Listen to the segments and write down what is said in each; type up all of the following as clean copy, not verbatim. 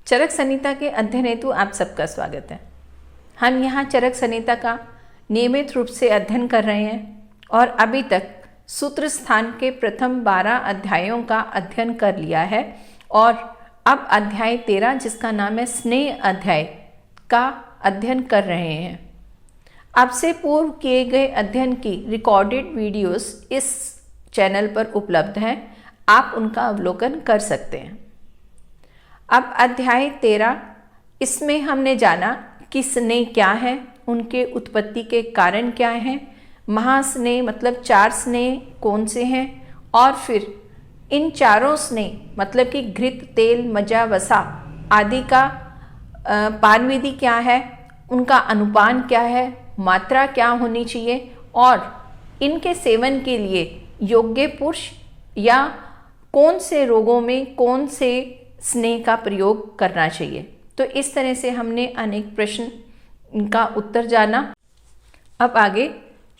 चरक संहिता के अध्ययन हेतु आप सबका स्वागत है। हम यहाँ चरक संहिता का नियमित रूप से अध्ययन कर रहे हैं और अभी तक सूत्र स्थान के प्रथम 12 अध्यायों का अध्ययन कर लिया है और अब अध्याय 13 जिसका नाम है स्नेह अध्याय का अध्ययन कर रहे हैं। आपसे पूर्व किए गए अध्ययन की रिकॉर्डेड वीडियोस इस चैनल पर उपलब्ध हैं, आप उनका अवलोकन कर सकते हैं। अब अध्याय 13, इसमें हमने जाना कि स्नेह क्या है, उनके उत्पत्ति के कारण क्या हैं, महास्नेह मतलब 4 स्नेह कौन से हैं और फिर इन चारों स्नेह मतलब कि घृत, तेल, मज्जा, वसा आदि का पान विधि क्या है, उनका अनुपान क्या है, मात्रा क्या होनी चाहिए और इनके सेवन के लिए योग्य पुरुष या कौन से रोगों में कौन से स्नेह का प्रयोग करना चाहिए। तो इस तरह से हमने अनेक प्रश्न का उत्तर जाना। अब आगे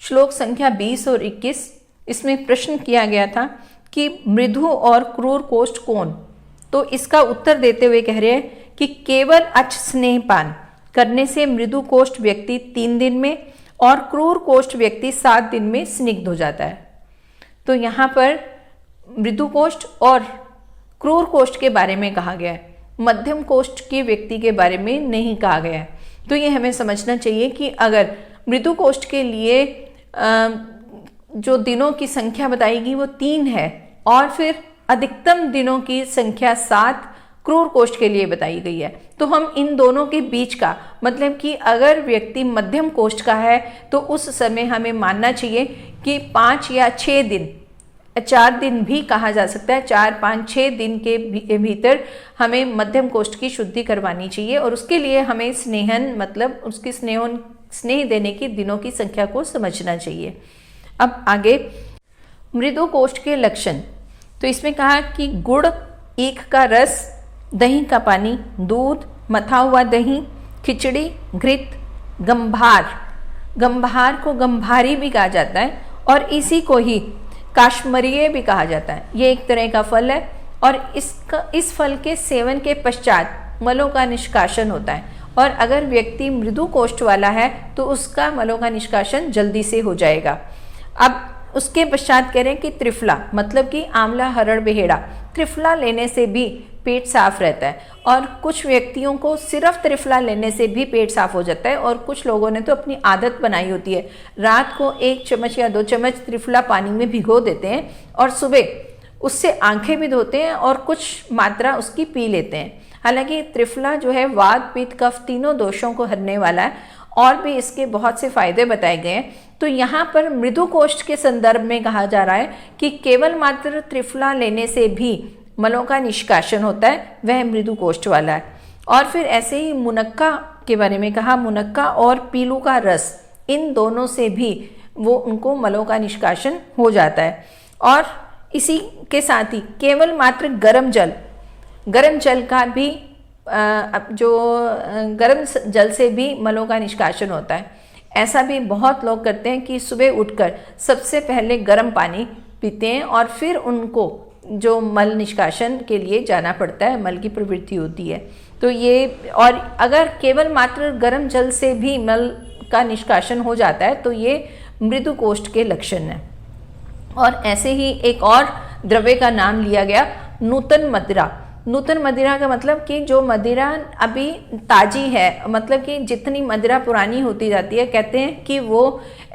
श्लोक संख्या 20 और 21, इसमें प्रश्न किया गया था कि मृदु और क्रूर कोष्ठ कौन। तो इसका उत्तर देते हुए कह रहे हैं कि केवल अच्छ स्नेहपान करने से मृदु कोष्ठ व्यक्ति 3 दिन में और क्रूर कोष्ठ व्यक्ति 7 दिन में स्निग्ध हो जाता है। तो यहाँ पर मृदु कोष्ठ और क्रूर कोष्ठ के बारे में कहा गया है, मध्यम कोष्ठ के व्यक्ति के बारे में नहीं कहा गया है। तो ये हमें समझना चाहिए कि अगर मृदु कोष्ठ के लिए जो दिनों की संख्या बताएगी वो 3 है और फिर अधिकतम दिनों की संख्या 7 क्रूर कोष्ठ के लिए बताई गई है। तो हम इन दोनों के बीच का मतलब कि अगर व्यक्ति मध्यम कोष्ठ का है तो उस समय हमें मानना चाहिए कि 5 या 6 दिन, 4 दिन भी कहा जा सकता है, 4, 5, 6 दिन के भीतर हमें मध्यम कोष्ठ की शुद्धि करवानी चाहिए और उसके लिए हमें स्नेहन मतलब उसकी स्नेह देने की दिनों की संख्या को समझना चाहिए। अब आगे मृदु कोष्ठ के लक्षण। तो इसमें कहा कि गुड़, ईख का रस, दही का पानी, दूध, मथा हुआ दही, खिचड़ी, घृत, गंभार, गंभार को गंभारी भी कहा जाता है और इसी को ही काश्मरीय भी कहा जाता है। ये एक तरह का फल है और इस फल के सेवन के पश्चात मलों का निष्कासन होता है और अगर व्यक्ति मृदु कोष्ठ वाला है तो उसका मलों का निष्कासन जल्दी से हो जाएगा। अब उसके पश्चात कह रहे हैं कि त्रिफला मतलब कि आंवला, हरड़, बेहेड़ा, त्रिफला लेने से भी पेट साफ रहता है और कुछ व्यक्तियों को सिर्फ त्रिफला लेने से भी पेट साफ हो जाता है और कुछ लोगों ने तो अपनी आदत बनाई होती है, रात को 1 चम्मच या 2 चम्मच त्रिफला पानी में भिगो देते हैं और सुबह उससे आंखें भी धोते हैं और कुछ मात्रा उसकी पी लेते हैं। हालांकि त्रिफला जो है वात, पित्त, कफ तीनों दोषों को हरने वाला है और भी इसके बहुत से फायदे बताए गए हैं। तो यहाँ पर मृदु कोष्ठ के संदर्भ में कहा जा रहा है कि केवल मात्र त्रिफला लेने से भी मलों का निष्कासन होता है, वह मृदु कोष्ठ वाला है। और फिर ऐसे ही मुनक्का के बारे में कहा, मुनक्का और पीलू का रस, इन दोनों से भी वो उनको मलों का निष्कासन हो जाता है। और इसी के साथ ही केवल मात्र गर्म जल का भी जो गर्म जल से भी मलों का निष्कासन होता है। ऐसा भी बहुत लोग करते हैं कि सुबह उठकर सबसे पहले गर्म पानी पीते हैं और फिर उनको जो मल निष्कासन के लिए जाना पड़ता है, मल की प्रवृत्ति होती है। तो ये, और अगर केवल मात्र गर्म जल से भी मल का निष्कासन हो जाता है तो ये मृदु कोष्ठ के लक्षण हैं। और ऐसे ही एक और द्रव्य का नाम लिया गया, नूतन मदिरा। नूतन मदिरा का मतलब कि जो मदिरा अभी ताजी है, मतलब कि जितनी मदिरा पुरानी होती जाती है, कहते हैं कि वो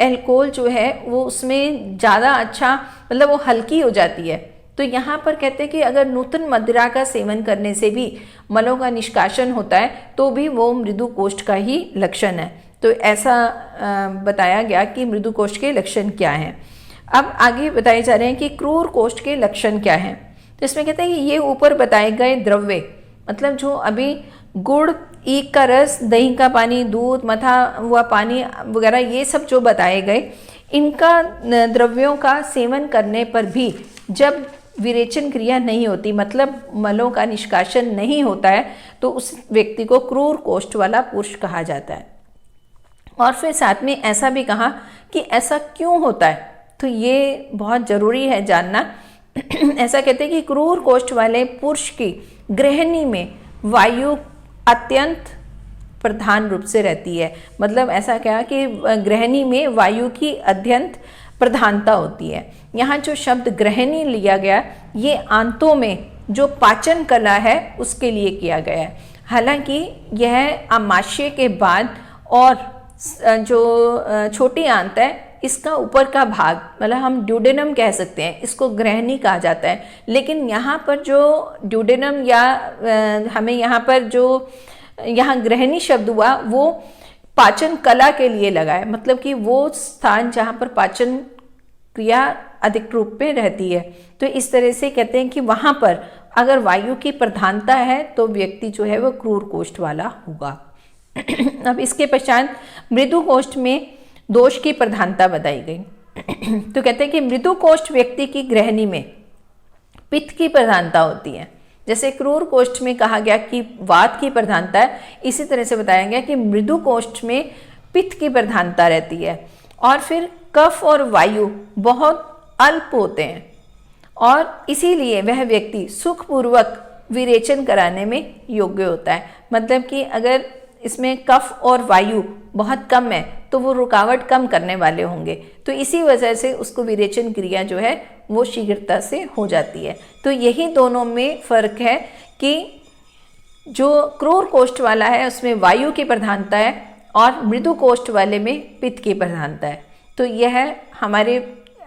अल्कोहल जो है वो उसमें ज़्यादा अच्छा मतलब वो हल्की हो जाती है। तो यहाँ पर कहते हैं कि अगर नूतन मदिरा का सेवन करने से भी मलों का निष्कासन होता है तो भी वो मृदु कोष्ठ का ही लक्षण है। तो ऐसा बताया गया कि मृदु कोष्ठ के लक्षण क्या हैं। अब आगे बताए जा रहे हैं कि क्रूर कोष्ठ के लक्षण क्या हैं। तो इसमें कहते हैं कि ये ऊपर बताए गए द्रव्य मतलब जो अभी गुड़, ईख का रस, दही का पानी, दूध, मथा हुआ पानी वगैरह ये सब जो बताए गए, इनका द्रव्यों का सेवन करने पर भी जब विरेचन क्रिया नहीं होती मतलब मलों का निष्कासन नहीं होता है तो उस व्यक्ति को क्रूर कोष्ठ वाला पुरुष कहा जाता है। और फिर साथ में ऐसा भी कहा कि ऐसा क्यों होता है, तो ये बहुत ज़रूरी है जानना। ऐसा कहते हैं कि क्रूर कोष्ठ वाले पुरुष की गृहिणी में वायु अत्यंत प्रधान रूप से रहती है। मतलब ऐसा क्या कि गृहिणी में वायु की अत्यंत प्रधानता होती है। यहाँ जो शब्द गृहिणी लिया गया ये आंतों में जो पाचन कला है उसके लिए किया गया है। हालांकि यह आमाशय के बाद और जो छोटी आंत है इसका ऊपर का भाग, मतलब हम ड्यूडेनम कह सकते हैं, इसको गृहिणी कहा जाता है। लेकिन यहाँ पर जो ड्यूडेनम या हमें यहाँ पर जो यहाँ गृहिणी शब्द हुआ वो पाचन कला के लिए लगा है। मतलब कि वो स्थान जहाँ पर पाचन क्रिया अधिक रूप में रहती है। तो इस तरह से कहते हैं कि वहाँ पर अगर वायु की प्रधानता है तो व्यक्ति जो है वो क्रूर कोष्ठ वाला होगा। अब इसके पश्चात मृदु कोष्ठ में दोष की प्रधानता बताई गई। तो कहते हैं कि मृदु कोष्ठ व्यक्ति की गृहिणी में पित्त की प्रधानता होती है। जैसे क्रूर कोष्ठ में कहा गया कि वात की प्रधानता है, इसी तरह से बताया गया कि मृदु कोष्ठ में पित्त की प्रधानता रहती है। और फिर कफ और वायु बहुत अल्प होते हैं और इसीलिए वह व्यक्ति सुखपूर्वक विरेचन कराने में योग्य होता है। मतलब कि अगर इसमें कफ और वायु बहुत कम है तो वो रुकावट कम करने वाले होंगे, तो इसी वजह से उसको विरेचन क्रिया जो है वो शीघ्रता से हो जाती है। तो यही दोनों में फर्क है कि जो क्रूर कोष्ठ वाला है उसमें वायु की प्रधानता है और मृदु कोष्ठ वाले में पित्त की प्रधानता है। तो यह हमारे,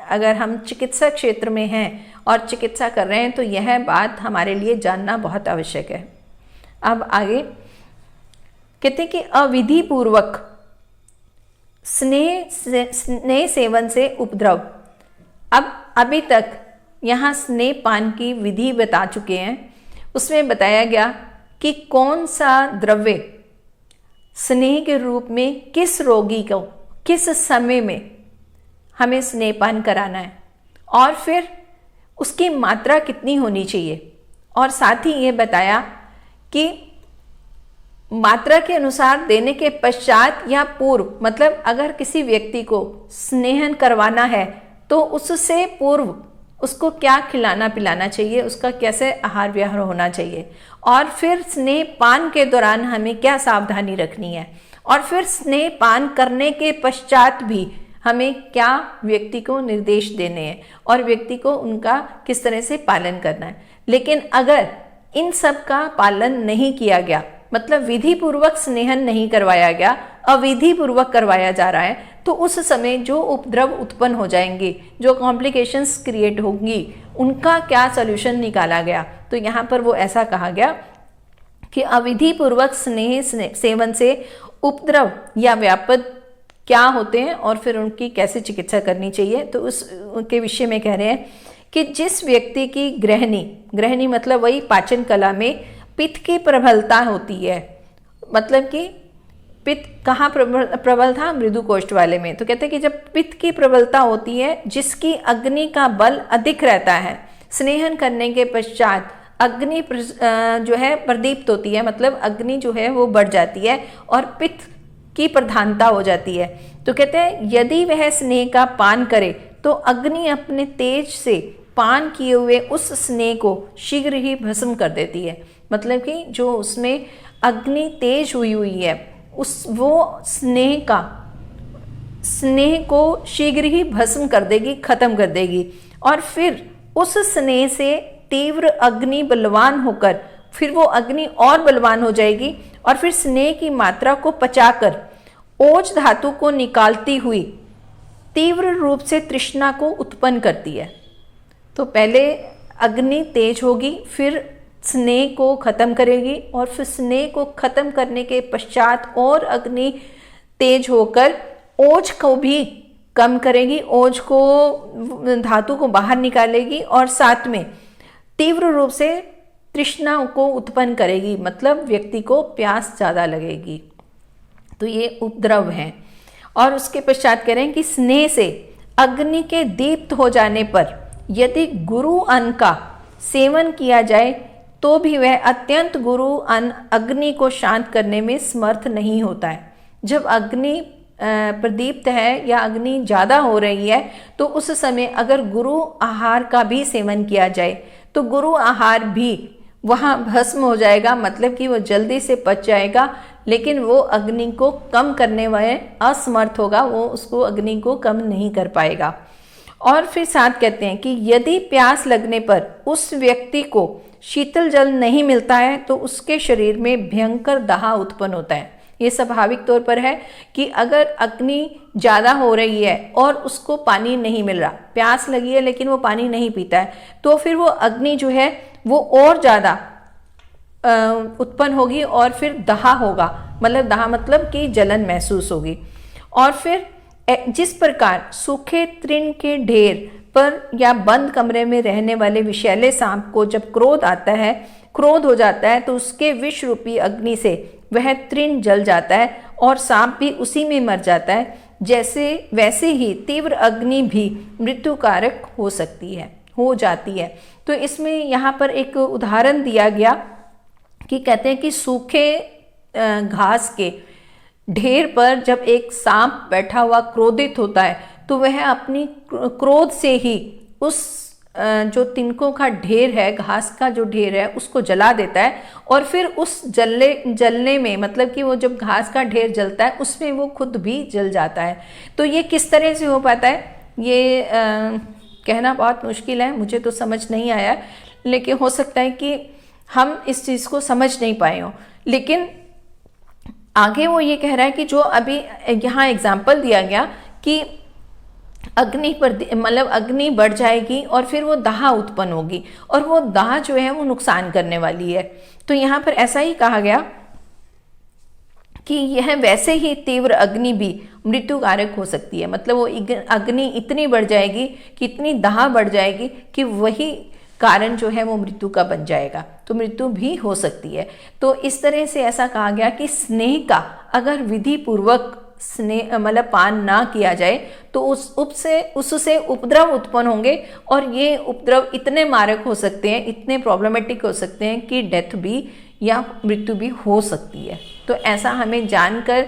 अगर हम चिकित्सा क्षेत्र में हैं और चिकित्सा कर रहे हैं तो यह बात हमारे लिए जानना बहुत आवश्यक है। अब आगे कहते हैं कि अविधि पूर्वक स्नेह सेवन से उपद्रव। अब अभी तक यहाँ स्नेह पान की विधि बता चुके हैं। उसमें बताया गया कि कौन सा द्रव्य स्नेह के रूप में किस रोगी को किस समय में हमें स्नेहपान कराना है और फिर उसकी मात्रा कितनी होनी चाहिए। और साथ ही ये बताया कि मात्रा के अनुसार देने के पश्चात या पूर्व, मतलब अगर किसी व्यक्ति को स्नेहन करवाना है तो उससे पूर्व उसको क्या खिलाना पिलाना चाहिए, उसका कैसे आहार विहार होना चाहिए, और फिर स्नेह पान के दौरान हमें क्या सावधानी रखनी है, और फिर स्नेह पान करने के पश्चात भी हमें क्या व्यक्ति को निर्देश देने हैं और व्यक्ति को उनका किस तरह से पालन करना है। लेकिन अगर इन सब का पालन नहीं किया गया, मतलब विधि पूर्वक स्नेहन नहीं करवाया गया, अविधि पूर्वक करवाया जा रहा है, तो उस समय जो उपद्रव उत्पन्न हो जाएंगे, जो कॉम्प्लिकेशंस क्रिएट होंगी, उनका क्या सॉल्यूशन निकाला गया। तो यहाँ पर वो ऐसा कहा गया कि अविधि पूर्वक स्नेह सेवन से उपद्रव या व्यापद क्या होते हैं और फिर उनकी कैसे चिकित्सा करनी चाहिए। तो उसके विषय में कह रहे हैं कि जिस व्यक्ति की गृहिणी मतलब वही पाचन कला में पित्त की प्रबलता होती है, मतलब कि पित्त कहाँ प्रबल था, मृदु कोष्ठ वाले में। तो कहते हैं कि जब पित्त की प्रबलता होती है, जिसकी अग्नि का बल अधिक रहता है, स्नेहन करने के पश्चात अग्नि जो है प्रदीप्त होती है, मतलब अग्नि जो है वो बढ़ जाती है और पित्त की प्रधानता हो जाती है। तो कहते हैं यदि वह स्नेह का पान करे तो अग्नि अपने तेज से पान किए हुए उस स्नेह को शीघ्र ही भस्म कर देती है। मतलब कि जो उसमें अग्नि तेज हुई है वो स्नेह को शीघ्र ही भस्म कर देगी, खत्म कर देगी, और फिर उस स्नेह से तीव्र अग्नि बलवान होकर फिर वो अग्नि और बलवान हो जाएगी और फिर स्नेह की मात्रा को पचाकर ओज धातु को निकालती हुई तीव्र रूप से तृष्णा को उत्पन्न करती है। तो पहले अग्नि तेज होगी, फिर स्नेह को खत्म करेगी और फिर स्नेह को खत्म करने के पश्चात और अग्नि तेज होकर ओज को भी कम करेगी, ओज को धातु को बाहर निकालेगी और साथ में तीव्र रूप से तृष्णा को उत्पन्न करेगी, मतलब व्यक्ति को प्यास ज़्यादा लगेगी। तो ये उपद्रव हैं। और उसके पश्चात कह रहे हैं कि स्नेह से अग्नि के दीप्त हो जाने पर यदि गुरु अन्न का सेवन किया जाए तो भी वह अत्यंत गुरु अन्न अग्नि को शांत करने में समर्थ नहीं होता है। जब अग्नि प्रदीप्त है या अग्नि ज़्यादा हो रही है तो उस समय अगर गुरु आहार का भी सेवन किया जाए तो गुरु आहार भी वहाँ भस्म हो जाएगा, मतलब कि वो जल्दी से पच जाएगा, लेकिन वो अग्नि को कम करने में असमर्थ होगा, वो उसको अग्नि को कम नहीं कर पाएगा। और फिर साथ कहते हैं कि यदि प्यास लगने पर उस व्यक्ति को शीतल जल नहीं मिलता है तो उसके शरीर में भयंकर दाह उत्पन्न होता है। ये स्वाभाविक तौर पर है कि अगर अग्नि ज़्यादा हो रही है और उसको पानी नहीं मिल रहा, प्यास लगी है लेकिन वो पानी नहीं पीता है, तो फिर वो अग्नि जो है वो और ज़्यादा उत्पन्न होगी और फिर दाह होगा, मतलब दाह मतलब कि जलन महसूस होगी। और फिर जिस प्रकार सूखे तृण के ढेर पर या बंद कमरे में रहने वाले विषैले सांप को जब क्रोध आता है, क्रोध हो जाता है, तो उसके विष रूपी अग्नि से वह तृण जल जाता है और सांप भी उसी में मर जाता है, वैसे ही तीव्र अग्नि भी मृत्युकारक हो जाती है। तो इसमें यहाँ पर एक उदाहरण दिया गया कि कहते हैं कि सूखे घास के ढेर पर जब एक सांप बैठा हुआ क्रोधित होता है तो वह अपनी क्रोध से ही उस जो तिनकों का ढेर है, घास का जो ढेर है, उसको जला देता है। और फिर उस जलने में, मतलब कि वो जब घास का ढेर जलता है उसमें वो खुद भी जल जाता है। तो ये किस तरह से हो पाता है, ये कहना बहुत मुश्किल है, मुझे तो समझ नहीं आया, लेकिन हो सकता है कि हम इस चीज़ को समझ नहीं पाए हों। लेकिन आगे वो ये कह रहा है कि जो अभी यहाँ एग्जाम्पल दिया गया कि अग्नि पर, मतलब अग्नि बढ़ जाएगी और फिर वो दाह उत्पन्न होगी, और वो दाह जो है वो नुकसान करने वाली है। तो यहाँ पर ऐसा ही कहा गया कि यह वैसे ही तीव्र अग्नि भी मृत्युकारक हो सकती है, मतलब वो अग्नि इतनी बढ़ जाएगी कि इतनी दाह बढ़ जाएगी कि वही कारण जो है वो मृत्यु का बन जाएगा, तो मृत्यु भी हो सकती है। तो इस तरह से ऐसा कहा गया कि स्नेह का अगर विधि पूर्वक स्नेह मतलब पान ना किया जाए तो उससे उपद्रव उत्पन्न होंगे, और ये उपद्रव इतने मारक हो सकते हैं, इतने प्रॉब्लमेटिक हो सकते हैं कि डेथ भी या मृत्यु भी हो सकती है। तो ऐसा हमें जानकर,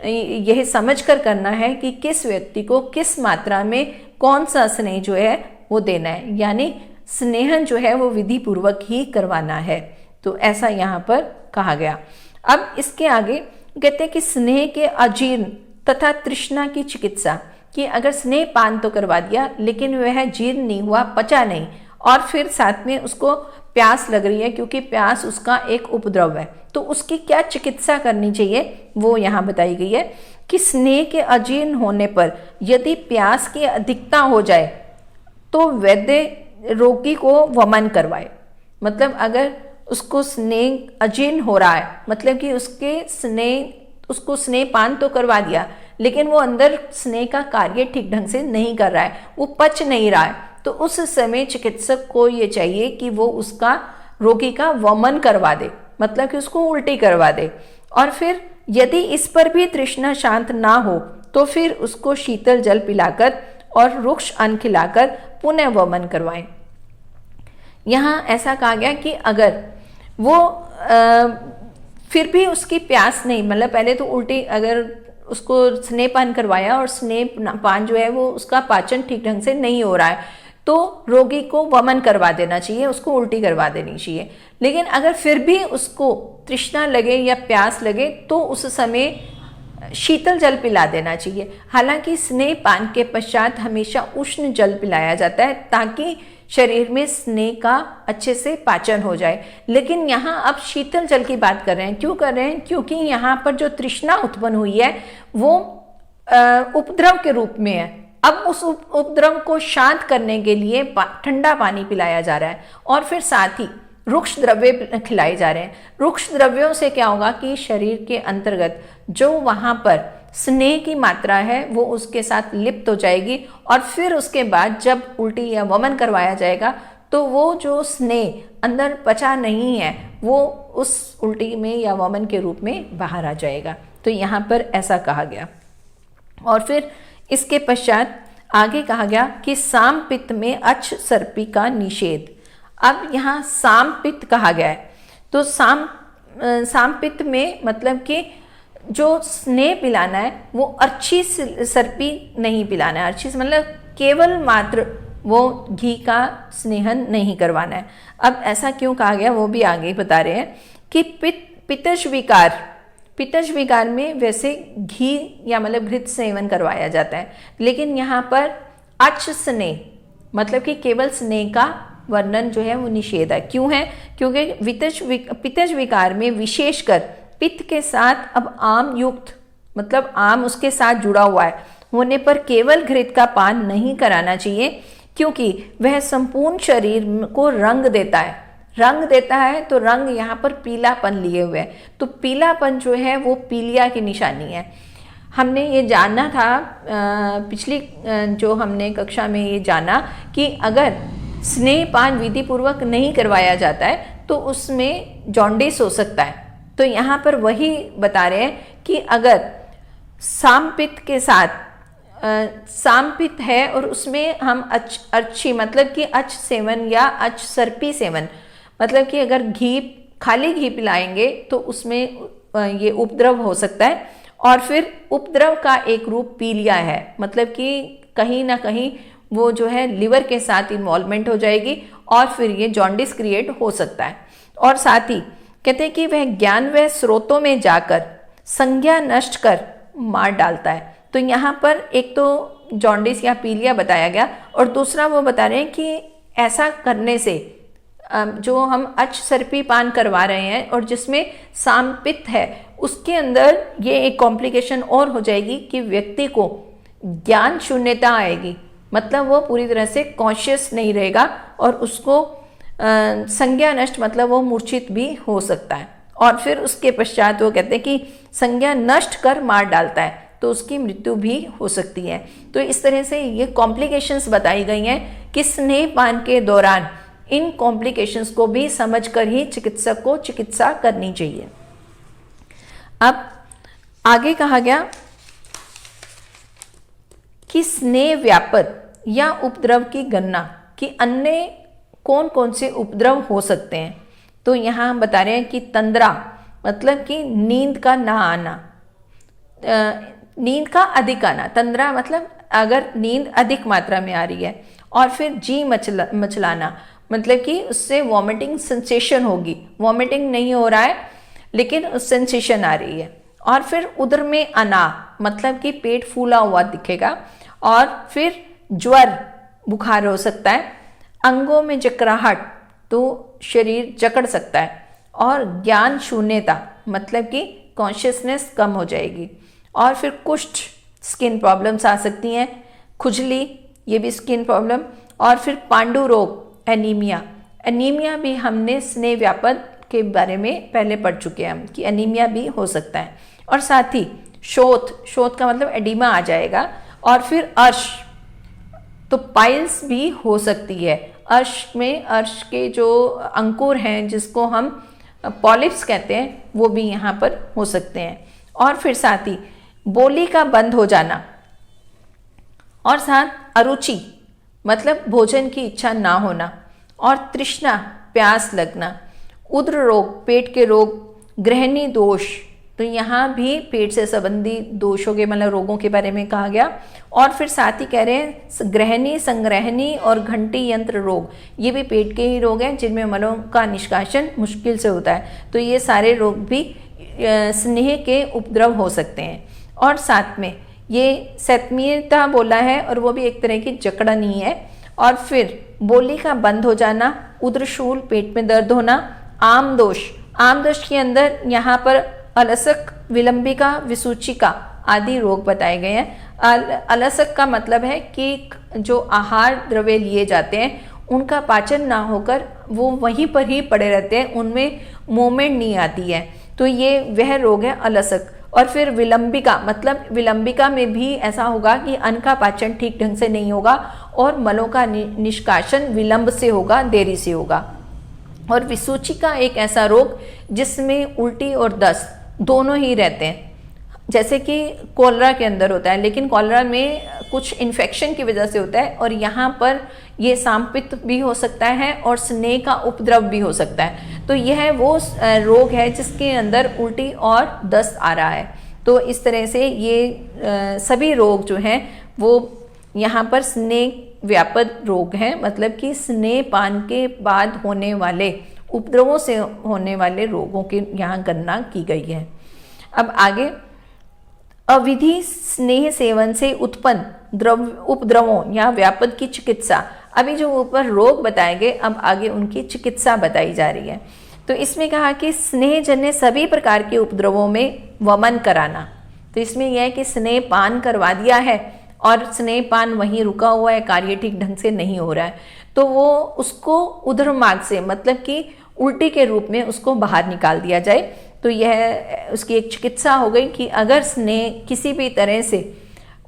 यह समझकर करना है कि किस व्यक्ति को किस मात्रा में कौन सा स्नेह जो है वो देना है, यानी स्नेहन जो है वो विधि पूर्वक ही करवाना है। तो ऐसा यहाँ पर कहा गया। अब इसके आगे कहते हैं कि स्नेह के अजीर्ण तथा तृष्णा की चिकित्सा, कि अगर स्नेह पान तो करवा दिया लेकिन वह जीर्ण नहीं हुआ, पचा नहीं, और फिर साथ में उसको प्यास लग रही है क्योंकि प्यास उसका एक उपद्रव है, तो उसकी क्या चिकित्सा करनी चाहिए वो यहाँ बताई गई है कि स्नेह के अजीर्ण होने पर यदि प्यास की अधिकता हो जाए तो वैद्य रोगी को वमन करवाए। मतलब अगर उसको स्नेह अजीर्ण हो रहा है, मतलब कि उसको स्नेह पान तो करवा दिया लेकिन वो अंदर स्नेह का कार्य ठीक ढंग से नहीं कर रहा है, वो पच नहीं रहा है, तो उस समय चिकित्सक को ये चाहिए कि वो उसका रोगी का वमन करवा दे, मतलब कि उसको उल्टी करवा दे। और फिर यदि इस पर भी तृष्णा शांत ना हो तो फिर उसको शीतल जल पिलाकर और रुक्ष अन्न खिलाकर पुनः वमन करवाएं। यहाँ ऐसा कहा गया कि अगर वो फिर भी उसकी प्यास नहीं, मतलब पहले तो उल्टी, अगर उसको स्नेह पान करवाया और स्नेह पान जो है वो उसका पाचन ठीक ढंग से नहीं हो रहा है, तो रोगी को वमन करवा देना चाहिए, उसको उल्टी करवा देनी चाहिए। लेकिन अगर फिर भी उसको तृष्णा लगे या प्यास लगे तो उस समय शीतल जल पिला देना चाहिए। हालांकि स्नेह पान के पश्चात हमेशा उष्ण जल पिलाया जाता है ताकि शरीर में स्नेह का अच्छे से पाचन हो जाए। लेकिन यहाँ अब शीतल जल की बात कर रहे हैं, क्यों कर रहे हैं? क्योंकि यहाँ पर जो तृष्णा उत्पन्न हुई है वो उपद्रव के रूप में है। अब उस उपद्रव को शांत करने के लिए ठंडा पानी पिलाया जा रहा है और फिर साथ ही रुक्ष द्रव्य खिलाए जा रहे हैं। रुक्ष द्रव्यों से क्या होगा कि शरीर के अंतर्गत जो वहाँ पर स्नेह की मात्रा है वो उसके साथ लिप्त हो जाएगी, और फिर उसके बाद जब उल्टी या वमन करवाया जाएगा तो वो जो स्नेह अंदर पचा नहीं है वो उस उल्टी में या वमन के रूप में बाहर आ जाएगा। तो यहाँ पर ऐसा कहा गया। और फिर इसके पश्चात आगे कहा गया कि साम पित्त में अच्छ सर्पी का निषेध। अब यहाँ साम पित्त कहा गया है, तो साम पित्त में मतलब कि जो स्नेह पिलाना है वो अर्ची सर्पी नहीं पिलाना है। अर्ची मतलब केवल मात्र वो घी का स्नेहन नहीं करवाना है। अब ऐसा क्यों कहा गया वो भी आगे बता रहे हैं कि पित्तज विकार में वैसे घी या मतलब घृत सेवन करवाया जाता है, लेकिन यहाँ पर अच स्नेह मतलब कि केवल स्नेह का वर्णन जो है वो निषेध है। क्यों है? क्योंकि पित्तज विकार में विशेषकर पित्त के साथ अब आम युक्त मतलब आम उसके साथ जुड़ा हुआ है होने पर केवल घृत का पान नहीं कराना चाहिए, क्योंकि वह संपूर्ण शरीर को रंग देता है। तो रंग यहाँ पर पीलापन लिए हुए है, तो पीलापन जो है वो पीलिया की निशानी है। हमने ये जाना था पिछली जो हमने कक्षा में ये जाना कि अगर स्नेहपान विधि पूर्वक नहीं करवाया जाता है तो उसमें जॉन्डिस हो सकता है। तो यहाँ पर वही बता रहे हैं कि अगर सामपित्त के साथ सामपित्त है और उसमें हम अच्छी मतलब कि अच सेवन या अच सर्पी सेवन मतलब कि अगर खाली घी पिलाएंगे तो उसमें ये उपद्रव हो सकता है। और फिर उपद्रव का एक रूप पीलिया है, मतलब कि कहीं ना कहीं वो जो है लिवर के साथ इन्वॉल्वमेंट हो जाएगी और फिर ये जॉन्डिस क्रिएट हो सकता है। और साथ ही कहते हैं कि वह ज्ञान व स्रोतों में जाकर संज्ञा नष्ट कर मार डालता है। तो यहाँ पर एक तो जॉन्डिस या पीलिया बताया गया और दूसरा वो बता रहे हैं कि ऐसा करने से जो हम अच सर्पी पान करवा रहे हैं और जिसमें सामपित्त है उसके अंदर ये एक कॉम्प्लिकेशन और हो जाएगी कि व्यक्ति को ज्ञान शून्यता आएगी, मतलब वो पूरी तरह से कॉन्शियस नहीं रहेगा और उसको संज्ञा नष्ट मतलब वो मूर्छित भी हो सकता है। और फिर उसके पश्चात वो कहते हैं कि संज्ञा नष्ट कर मार डालता है, तो उसकी मृत्यु भी हो सकती है। तो इस तरह से ये कॉम्प्लिकेशंस बताई गई हैं कि स्नेहपान के दौरान इन कॉम्प्लिकेशंस को भी समझकर ही चिकित्सक को चिकित्सा करनी चाहिए। अब आगे कहा गया कि स्नेह व्यापद या उपद्रव की गणना कि अन्य कौन कौन से उपद्रव हो सकते हैं। तो यहाँ हम बता रहे हैं कि तंद्रा मतलब कि नींद का ना आना, नींद का अधिक आना। तंद्रा मतलब अगर नींद अधिक मात्रा में आ रही है, और फिर जी मचलाना मतलब कि उससे वॉमिटिंग सेंसेशन होगी, वॉमिटिंग नहीं हो रहा है लेकिन सेंसेशन आ रही है। और फिर उदर में अना मतलब कि पेट फूला हुआ दिखेगा, और फिर ज्वर बुखार हो सकता है। अंगों में जकराहट तो शरीर जकड़ सकता है, और ज्ञान शून्यता मतलब कि कॉन्शियसनेस कम हो जाएगी। और फिर कुष्ठ स्किन प्रॉब्लम्स आ सकती हैं, खुजली ये भी स्किन प्रॉब्लम। और फिर पांडु रोग एनीमिया भी हमने स्नेह व्यापद के बारे में पहले पढ़ चुके हैं हम कि एनीमिया भी हो सकता है। और साथ ही शोथ का मतलब एडिमा आ जाएगा। और फिर अर्श तो पाइल्स भी हो सकती है। अर्श के जो अंकुर हैं जिसको हम पॉलिप्स कहते हैं वो भी यहाँ पर हो सकते हैं। और फिर साथ ही बोली का बंद हो जाना, और साथ अरुचि मतलब भोजन की इच्छा ना होना, और तृष्णा प्यास लगना, उद्र रोग पेट के रोग, गृहिणी दोष तो यहाँ भी पेट से संबंधित दोषों के मतलब रोगों के बारे में कहा गया। और फिर साथ ही कह रहे हैं गृहिणी संग्रहणी और घंटी यंत्र रोग, ये भी पेट के ही रोग हैं जिनमें मलों का निष्कासन मुश्किल से होता है। तो ये सारे रोग भी स्नेह के उपद्रव हो सकते हैं। और साथ में ये सैत्मीयता बोला है और वो भी एक तरह की जकड़न ही है। और फिर बोली का बंद हो जाना, उद्रशूल पेट में दर्द होना, आम दोष के अंदर यहाँ पर अलसक, विलंबिका, विसूचिका आदि रोग बताए गए हैं। अलसक का मतलब है कि जो आहार द्रव्य लिए जाते हैं उनका पाचन ना होकर वो वहीं पर ही पड़े रहते हैं, उनमें मूवमेंट नहीं आती है, तो ये वह रोग है अलसक। और फिर विलंबिका मतलब विलंबिका में भी ऐसा होगा कि अन्न का पाचन ठीक ढंग से नहीं होगा और मलों का निष्कासन विलंब से होगा, देरी से होगा। और विसूचिका एक ऐसा रोग जिसमें उल्टी और दस्त दोनों ही रहते हैं, जैसे कि कोलरा के अंदर होता है, लेकिन कोलरा में कुछ इन्फेक्शन की वजह से होता है। और यहाँ पर ये सांपित्त भी हो सकता है और स्नेह का उपद्रव भी हो सकता है। तो यह वो रोग है जिसके अंदर उल्टी और दस्त आ रहा है। तो इस तरह से ये सभी रोग जो हैं वो यहाँ पर स्नेह व्यापक रोग हैं, मतलब कि स्नेहपान के बाद होने वाले उपद्रवों से होने वाले रोगों की यहाँ गणना की गई है। अब आगे, अविधि स्नेह सेवन से उत्पन्न उपद्रवों या व्यापक की चिकित्सा। अभी जो ऊपर रोग बताए गए, अब आगे उनकी चिकित्सा बताई जा रही है। तो इसमें कहा कि स्नेहजन्य सभी प्रकार के उपद्रवों में वमन कराना। तो इसमें यह है कि स्नेहपान करवा दिया है और स्नेहपान वहीं रुका हुआ है, कार्य ठीक ढंग से नहीं हो रहा है, तो वो उसको उधर मार्ग से, मतलब कि उल्टी के रूप में उसको बाहर निकाल दिया जाए। तो यह उसकी एक चिकित्सा हो गई कि अगर स्नेह किसी भी तरह से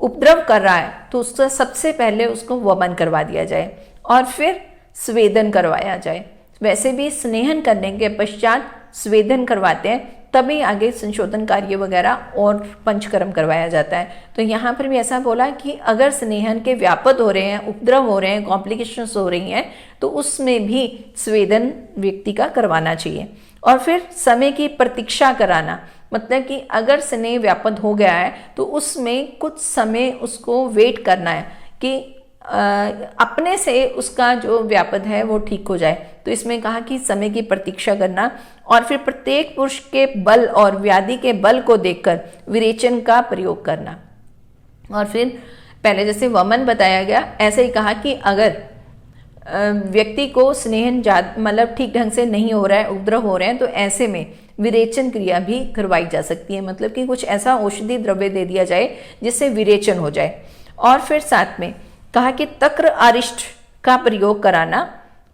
उपद्रव कर रहा है तो उसका सबसे पहले उसको वमन करवा दिया जाए और फिर स्वेदन करवाया जाए। वैसे भी स्नेहन करने के पश्चात स्वेदन करवाते हैं, तभी आगे संशोधन कार्य वगैरह और पंचकर्म करवाया जाता है। तो यहाँ पर भी ऐसा बोला कि अगर स्नेहन के व्यापक हो रहे हैं, उपद्रव हो रहे हैं, कॉम्प्लिकेशंस हो रही हैं, तो उसमें भी स्वेदन व्यक्ति का करवाना चाहिए। और फिर समय की प्रतीक्षा कराना, मतलब कि अगर स्नेह व्यापक हो गया है तो उसमें कुछ समय उसको वेट करना है कि अपने से उसका जो व्यापद है वो ठीक हो जाए। तो इसमें कहा कि समय की प्रतीक्षा करना और फिर प्रत्येक पुरुष के बल और व्याधि के बल को देखकर विरेचन का प्रयोग करना। और फिर पहले जैसे वमन बताया गया, ऐसे ही कहा कि अगर व्यक्ति को स्नेहन मतलब ठीक ढंग से नहीं हो रहा है, उपद्रव हो रहे हैं, तो ऐसे में विरेचन क्रिया भी करवाई जा सकती है, मतलब कि कुछ ऐसा औषधि द्रव्य दे दिया जाए जिससे विरेचन हो जाए। और फिर साथ में कहा कि तक्र अरिष्ट का प्रयोग कराना,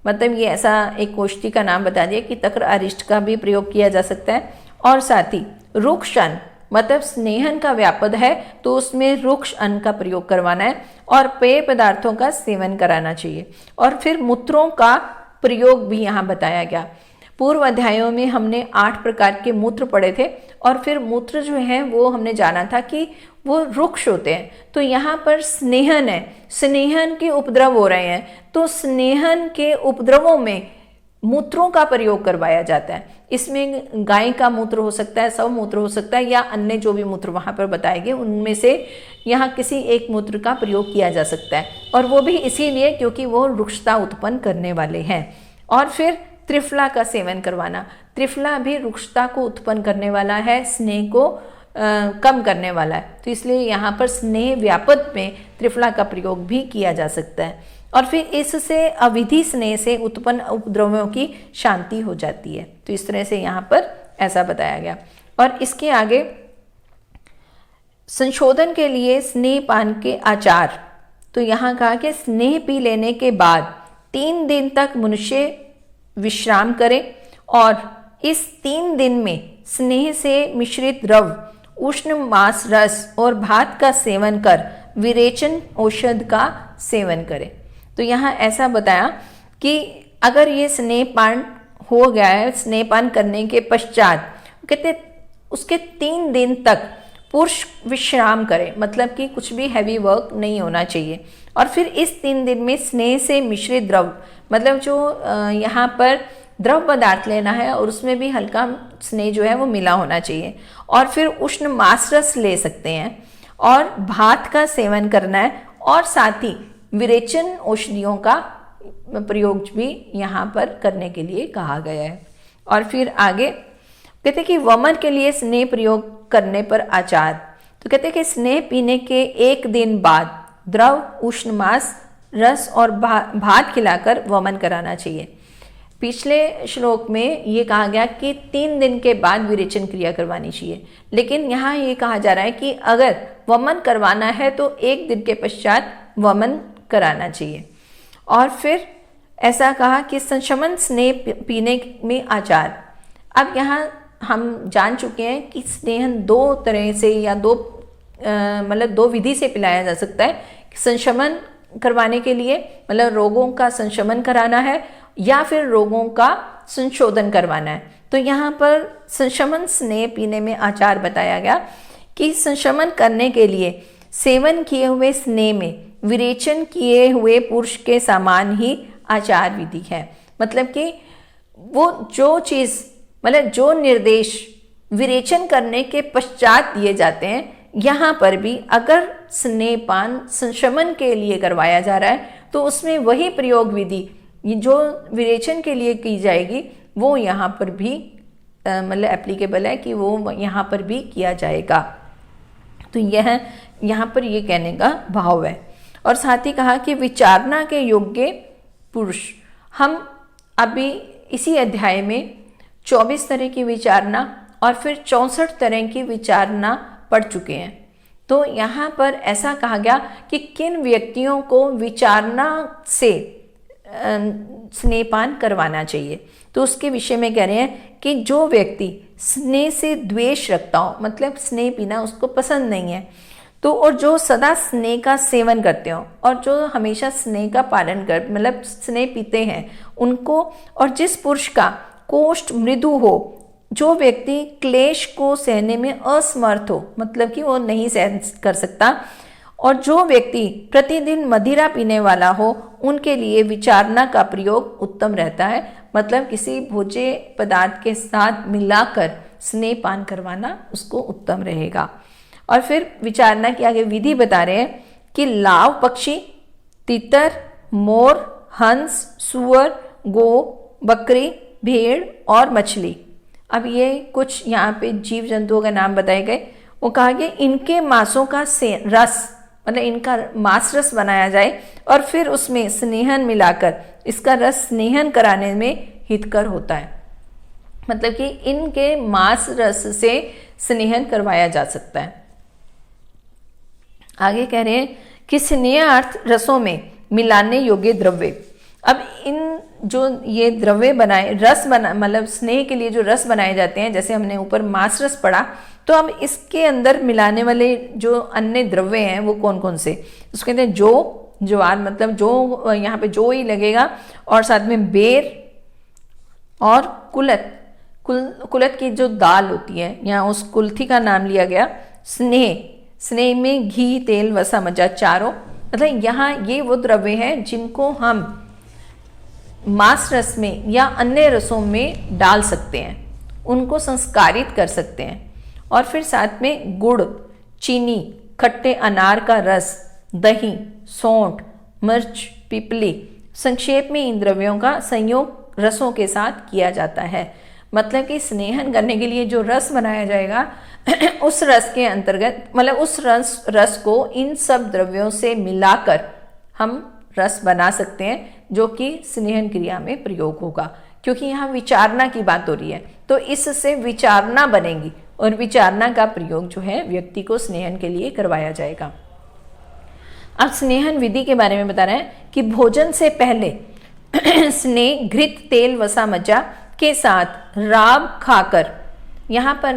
मतलब ये ऐसा एक औषधि का नाम बता दिया कि तक्र अरिष्ट का भी प्रयोग किया जा सकता है। और साथ ही रुक्ष अन्न, मतलब स्नेहन का व्यापद है तो उसमें रुक्ष अन्न का प्रयोग करवाना है और पेय पदार्थों का सेवन कराना चाहिए। और फिर मूत्रों का प्रयोग भी यहाँ बताया गया। पूर्व अध्यायों में हमने 8 प्रकार के मूत्र पढ़े थे और फिर मूत्र जो है वो हमने जाना था कि वो रुक्ष होते हैं। तो यहाँ पर स्नेहन है, स्नेहन के उपद्रव हो रहे हैं, तो स्नेहन के उपद्रवों में मूत्रों का प्रयोग करवाया जाता है। इसमें गाय का मूत्र हो सकता है, सव मूत्र हो सकता है, या अन्य जो भी मूत्र वहाँ पर बताए गए उनमें से यहाँ किसी एक मूत्र का प्रयोग किया जा सकता है, और वो भी इसीलिए क्योंकि वो रुक्षता उत्पन्न करने वाले हैं। और फिर त्रिफला का सेवन करवाना, त्रिफला भी रुक्षता को उत्पन्न करने वाला है, स्नेह को कम करने वाला है, तो इसलिए यहाँ पर स्नेह व्यापक में त्रिफला का प्रयोग भी किया जा सकता है। और फिर इससे अविधि स्नेह से उत्पन्न उपद्रवों की शांति हो जाती है। तो इस तरह से यहाँ पर ऐसा बताया गया। और इसके आगे संशोधन के लिए स्नेहपान के आचार, तो यहाँ कहा कि स्नेह पी लेने के बाद 3 दिन तक मनुष्य विश्राम करे और इस 3 दिन में स्नेह से मिश्रित द्रव, उष्ण मांस रस और भात का सेवन कर विरेचन औषध का सेवन करे। तो यहाँ ऐसा बताया कि अगर ये स्नेहपान हो गया है, स्नेहपान करने के पश्चात कहते उसके 3 दिन तक पुरुष विश्राम करे, मतलब कि कुछ भी हैवी वर्क नहीं होना चाहिए। और फिर इस 3 दिन में स्नेह से मिश्रित द्रव, मतलब जो यहाँ पर द्रव पदार्थ लेना है और उसमें भी हल्का स्नेह जो है वो मिला होना चाहिए। और फिर उष्ण मांस रस ले सकते हैं और भात का सेवन करना है, और साथ ही विरेचन औषधियों का प्रयोग भी यहाँ पर करने के लिए कहा गया है। और फिर आगे कहते कि वमन के लिए स्नेह प्रयोग करने पर आचार, तो कहते कि स्नेह पीने के 1 दिन बाद द्रव, उष्ण मांस रस और भात खिलाकर वमन कराना चाहिए। पिछले श्लोक में ये कहा गया कि 3 दिन के बाद विरेचन क्रिया करवानी चाहिए, लेकिन यहाँ ये कहा जा रहा है कि अगर वमन करवाना है तो 1 दिन के पश्चात वमन कराना चाहिए। और फिर ऐसा कहा कि संशमन स्नेह पीने में आचार। अब यहाँ हम जान चुके हैं कि स्नेहन 2 तरह से या 2 विधि से पिलाया जा सकता है। संशमन करवाने के लिए मतलब रोगों का संशमन कराना है या फिर रोगों का संशोधन करवाना है। तो यहाँ पर संशमन स्नेह पीने में आचार बताया गया कि संशमन करने के लिए सेवन किए हुए स्नेह में विरेचन किए हुए पुरुष के समान ही आचार विधि है। मतलब कि वो जो चीज़, मतलब जो निर्देश विरेचन करने के पश्चात दिए जाते हैं, यहाँ पर भी अगर स्नेहपान संशमन के लिए करवाया जा रहा है तो उसमें वही प्रयोग विधि जो विरेचन के लिए की जाएगी वो यहाँ पर भी मतलब एप्लीकेबल है कि वो यहाँ पर भी किया जाएगा। तो यह यहाँ पर ये कहने का भाव है। और साथ ही कहा कि विचारना के योग्य पुरुष, हम अभी इसी अध्याय में 24 तरह की विचारना और फिर 64 तरह की विचारना पढ़ चुके हैं। तो यहाँ पर ऐसा कहा गया कि किन व्यक्तियों को विचारना से स्नेहपान करवाना चाहिए। तो उसके विषय में कह रहे हैं कि जो व्यक्ति स्नेह से द्वेष रखता हो, मतलब स्नेह पीना उसको पसंद नहीं है, तो और जो सदा स्नेह का सेवन करते हो और जो हमेशा स्नेह का पालन कर मतलब स्नेह पीते हैं उनको, और जिस पुरुष का कोष्ठ मृदु हो, जो व्यक्ति क्लेश को सहने में असमर्थ हो, मतलब कि वो नहीं सहन कर सकता, और जो व्यक्ति प्रतिदिन मदिरा पीने वाला हो, उनके लिए विचारना का प्रयोग उत्तम रहता है। मतलब किसी भोज्य पदार्थ के साथ मिलाकर स्नेह पान करवाना उसको उत्तम रहेगा। और फिर विचारना की आगे विधि बता रहे हैं कि लाव पक्षी, तितर, मोर, हंस, सुअर, गो, बकरी, भेड़ और मछली, अब ये कुछ यहाँ पे जीव जंतुओं का नाम बताए गए। वो कहा कि इनके मांसों का रस, मतलब इनका मांस रस बनाया जाए और फिर उसमें स्नेहन मिलाकर इसका रस स्नेहन कराने में हितकर होता है। मतलब कि इनके मांस रस से स्नेहन करवाया जा सकता है। आगे कह रहे हैं कि स्नेहार्थ रसों में मिलाने योग्य द्रव्य, अब इन जो ये द्रव्य बनाए रस बना मतलब स्नेह के लिए जो रस बनाए जाते हैं, जैसे हमने ऊपर मांस रस पढ़ा, तो अब इसके अंदर मिलाने वाले जो अन्य द्रव्य हैं वो कौन कौन से, उसके अंदर ज्वार, मतलब जो यहाँ पे जो ही लगेगा, और साथ में बेर और कुलत की जो दाल होती है, यहाँ उस कुल्थी का नाम लिया गया। स्नेह में घी, तेल, वसा, मज्जा चारों, मतलब यहाँ ये वो द्रव्य हैं जिनको हम मांस रस में या अन्य रसों में डाल सकते हैं, उनको संस्कारित कर सकते हैं। और फिर साथ में गुड़, चीनी, खट्टे अनार का रस, दही, सौंठ, मिर्च, पिपली, संक्षेप में इन द्रव्यों का संयोग रसों के साथ किया जाता है। मतलब कि स्नेहन करने के लिए जो रस बनाया जाएगा उस रस के अंतर्गत, मतलब उस रस को इन सब द्रव्यों से मिलाकर हम रस बना सकते हैं, जो कि स्नेहन क्रिया में प्रयोग होगा। क्योंकि यहाँ विचारना की बात हो रही है, तो इससे विचारना बनेगी और विचारना का प्रयोग जो है व्यक्ति को स्नेहन के लिए करवाया जाएगा। अब स्नेहन विधि के बारे में बता रहे हैं कि भोजन से पहले स्नेह घृत, तेल, वसा, मज्जा के साथ राब खाकर, यहाँ पर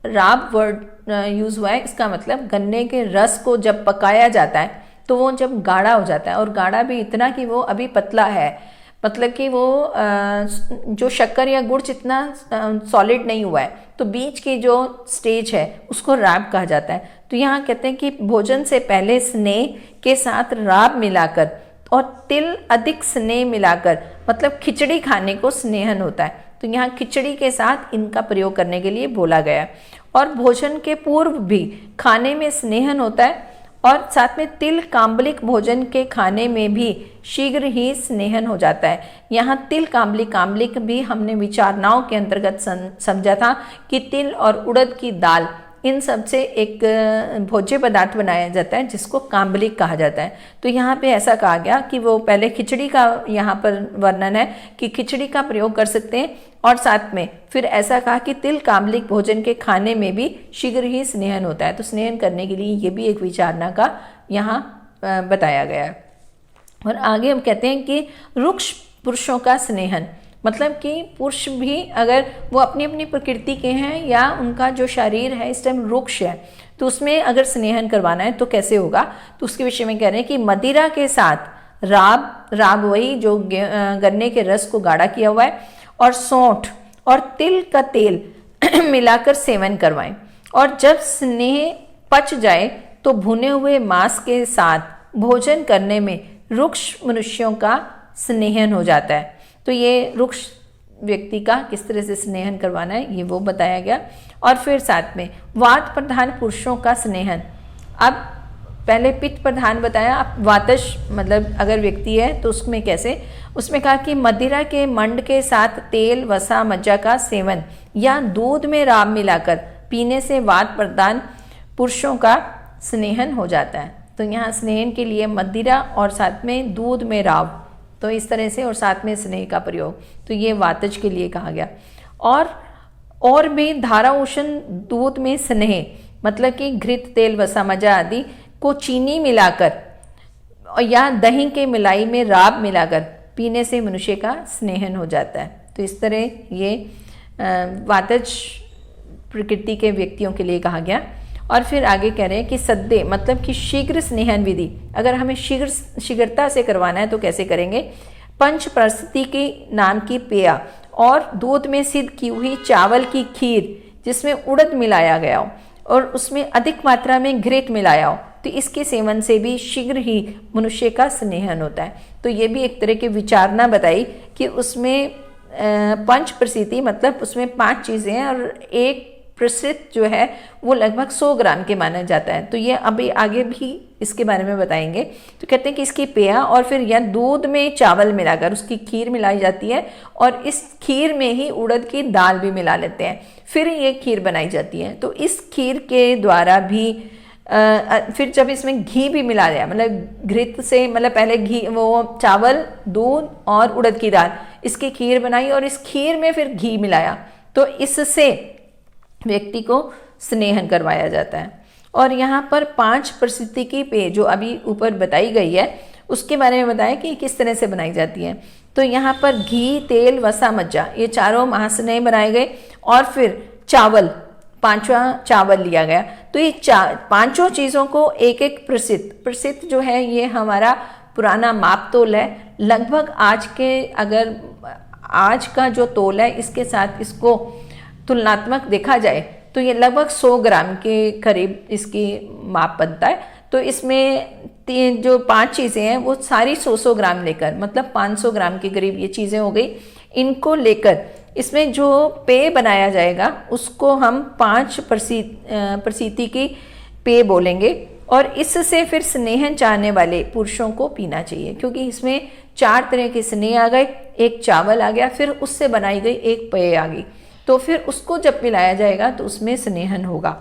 राब वर्ड यूज हुआ है, इसका मतलब गन्ने के रस को जब पकाया जाता है तो वो जब गाढ़ा हो जाता है, और गाढ़ा भी इतना कि वो अभी पतला है, मतलब कि वो जो शक्कर या गुड़ जितना सॉलिड नहीं हुआ है, तो बीच की जो स्टेज है उसको राब कहा जाता है। तो यहाँ कहते हैं कि भोजन से पहले स्नेह के साथ राब मिलाकर और तिल अधिक स्नेह मिलाकर, मतलब खिचड़ी खाने को स्नेहन होता है। तो यहाँ खिचड़ी के साथ इनका प्रयोग करने के लिए बोला गया है। और भोजन के पूर्व भी खाने में स्नेहन होता है, और साथ में तिल काम्बलिक भोजन के खाने में भी शीघ्र ही स्नेहन हो जाता है। यहाँ तिल काम्बलिक भी हमने विचारनाओं के अंतर्गत समझा था कि तिल और उड़द की दाल, इन सब से एक भोज्य पदार्थ बनाया जाता है जिसको काम्बलिक कहा जाता है। तो यहाँ पे ऐसा कहा गया कि वो पहले खिचड़ी का यहाँ पर वर्णन है कि खिचड़ी का प्रयोग कर सकते हैं, और साथ में फिर ऐसा कहा कि तिल काम्बलिक भोजन के खाने में भी शीघ्र ही स्नेहन होता है। तो स्नेहन करने के लिए ये भी एक विचारना का यहाँ बताया गया है। और आगे हम कहते हैं कि रुक्ष पुरुषों का स्नेहन, मतलब कि पुरुष भी अगर वो अपनी अपनी प्रकृति के हैं या उनका जो शरीर है इस टाइम रुक्ष है, तो उसमें अगर स्नेहन करवाना है तो कैसे होगा। तो उसके विषय में कह रहे हैं कि मदिरा के साथ राब वही जो गन्ने के रस को गाढ़ा किया हुआ है, और सौंठ और तिल का तेल मिलाकर सेवन करवाएं, और जब स्नेह पच जाए तो भुने हुए मांस के साथ भोजन करने में रुक्ष मनुष्यों का स्नेहन हो जाता है। तो ये रुक्ष व्यक्ति का किस तरह से स्नेहन करवाना है ये वो बताया गया। और फिर साथ में वात प्रधान पुरुषों का स्नेहन। अब पहले पित्त प्रधान बताया, अब वातश मतलब अगर व्यक्ति है तो उसमें कैसे, उसमें कहा कि मदिरा के मंड के साथ तेल वसा मज्जा का सेवन या दूध में राब मिलाकर पीने से वात प्रधान पुरुषों का स्नेहन हो जाता है। तो यहाँ स्नेहन के लिए मदिरा और साथ में दूध में राब, तो इस तरह से, और साथ में स्नेह का प्रयोग, तो ये वातज के लिए कहा गया। और भी धारा उष्ण दूध में स्नेह मतलब कि घृत तेल वसा मज्जा आदि को चीनी मिलाकर या दही के मिलाई में राब मिलाकर पीने से मनुष्य का स्नेहन हो जाता है। तो इस तरह ये वातज प्रकृति के व्यक्तियों के लिए कहा गया। और फिर आगे कह रहे हैं कि सद्दे मतलब कि शीघ्र स्नेहन विधि, अगर हमें शीघ्रता से करवाना है तो कैसे करेंगे। पंच प्रस्ति की नाम की पेया और दूध में सिद्ध की हुई चावल की खीर जिसमें उड़द मिलाया गया हो और उसमें अधिक मात्रा में घृत मिलाया हो, तो इसके सेवन से भी शीघ्र ही मनुष्य का स्नेहन होता है। तो ये भी एक तरह की विचारना बताई कि उसमें पंच प्रसिद्धि मतलब उसमें 5 चीज़ें हैं और एक प्रसिद्ध जो है वो लगभग 100 ग्राम के माना जाता है। तो ये अभी आगे भी इसके बारे में बताएंगे। तो कहते हैं कि इसकी पेया और फिर या दूध में चावल मिलाकर उसकी खीर मिलाई जाती है और इस खीर में ही उड़द की दाल भी मिला लेते हैं, फिर ये खीर बनाई जाती है। तो इस खीर के द्वारा भी फिर जब इसमें घी भी मिला दिया, मतलब घृत से, मतलब पहले घी, वो चावल दूध और उड़द की दाल, इसकी खीर बनाई और इस खीर में फिर घी मिलाया, तो इससे व्यक्ति को स्नेहन करवाया जाता है। और यहाँ पर 5 प्रसिद्धि की पेय जो अभी ऊपर बताई गई है उसके बारे में बताया कि किस तरह से बनाई जाती है। तो यहाँ पर घी तेल वसा मज्जा ये चारों महास्नेह बनाए गए और फिर चावल, 5वां चावल लिया गया। तो ये 5 चीज़ों को एक एक प्रसिद्ध जो है ये हमारा पुराना माप तोल है। लगभग आज का जो तोल है इसके साथ इसको तुलनात्मक देखा जाए तो ये लगभग 100 ग्राम के करीब इसकी माप बनता है। तो इसमें जो 5 चीज़ें हैं वो सारी 100 ग्राम लेकर, मतलब 500 ग्राम के करीब ये चीज़ें हो गई। इनको लेकर इसमें जो पेय बनाया जाएगा उसको हम 5 प्रसिद्धि की पेय बोलेंगे और इससे फिर स्नेहन चाहने वाले पुरुषों को पीना चाहिए, क्योंकि इसमें 4 तरह के स्नेह आ गए, एक चावल आ गया, फिर उससे बनाई गई एक पेय आ गई, तो फिर उसको जब पिलाया जाएगा तो उसमें स्नेहन होगा।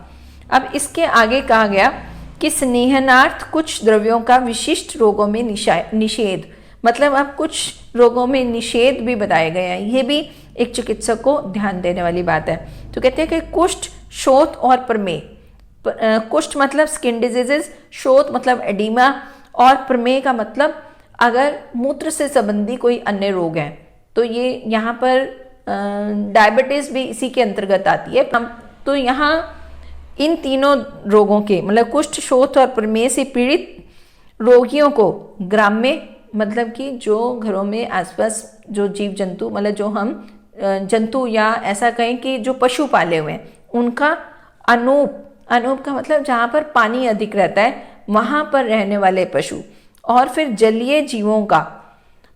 अब इसके आगे कहा गया कि स्नेहनार्थ कुछ द्रव्यों का विशिष्ट रोगों में निषेध, मतलब अब कुछ रोगों में निषेध भी बताए गए हैं। ये भी एक चिकित्सक को ध्यान देने वाली बात है। तो कहते हैं कि कुष्ठ, शोथ और प्रमेह। कुष्ठ मतलब स्किन डिजीजेस, शोथ मतलब एडिमा और प्रमेह का मतलब अगर मूत्र से संबंधी कोई अन्य रोग है, तो ये यहाँ पर डायबिटीज भी इसी के अंतर्गत आती है। तो यहाँ इन तीनों रोगों के मतलब कुष्ठ, शोथ और प्रमेह से पीड़ित रोगियों को ग्राम्य, मतलब कि जो घरों में आसपास जो जीव जंतु, मतलब जो हम जंतु या ऐसा कहें कि जो पशु पाले हुए हैं, उनका अनूप का मतलब जहाँ पर पानी अधिक रहता है वहाँ पर रहने वाले पशु, और फिर जलीय जीवों का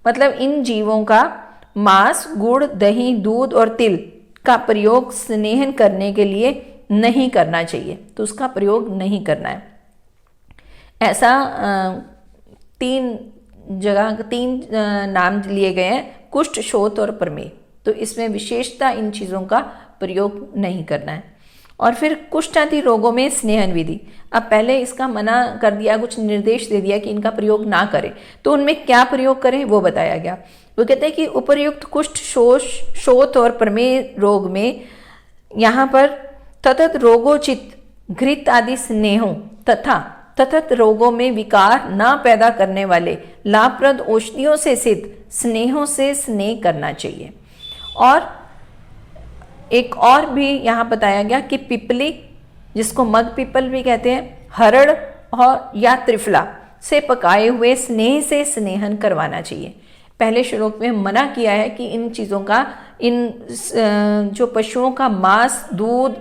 मतलब इन जीवों का मांस, गुड़, दही, दूध और तिल का प्रयोग स्नेहन करने के लिए नहीं करना चाहिए। तो उसका प्रयोग नहीं करना है। ऐसा 3 नाम लिए गए हैं, कुष्ठ, शोथ और प्रमेह। तो इसमें विशेषता इन चीज़ों का प्रयोग नहीं करना है। और फिर कुष्ठ आदि रोगों में स्नेहन विधि, अब पहले इसका मना कर दिया, कुछ निर्देश दे दिया कि इनका प्रयोग ना करें, तो उनमें क्या प्रयोग करें वो बताया गया। वो कहते हैं कि उपर्युक्त कुष्ठ, शोथ और प्रमेह रोग में यहाँ पर ततत रोगोचित घृत आदि स्नेहों तथा ततत रोगों में विकार न पैदा करने वाले लाभप्रद औषधियों से सिद्ध स्नेहों से स्नेह करना चाहिए। और एक और भी यहाँ बताया गया कि पिपली, जिसको मग पीपल भी कहते हैं, हरड़ और या त्रिफला से पकाए हुए स्नेह से स्नेहन करवाना चाहिए। पहले श्लोक में मना किया है कि इन चीज़ों का, इन जो पशुओं का मांस, दूध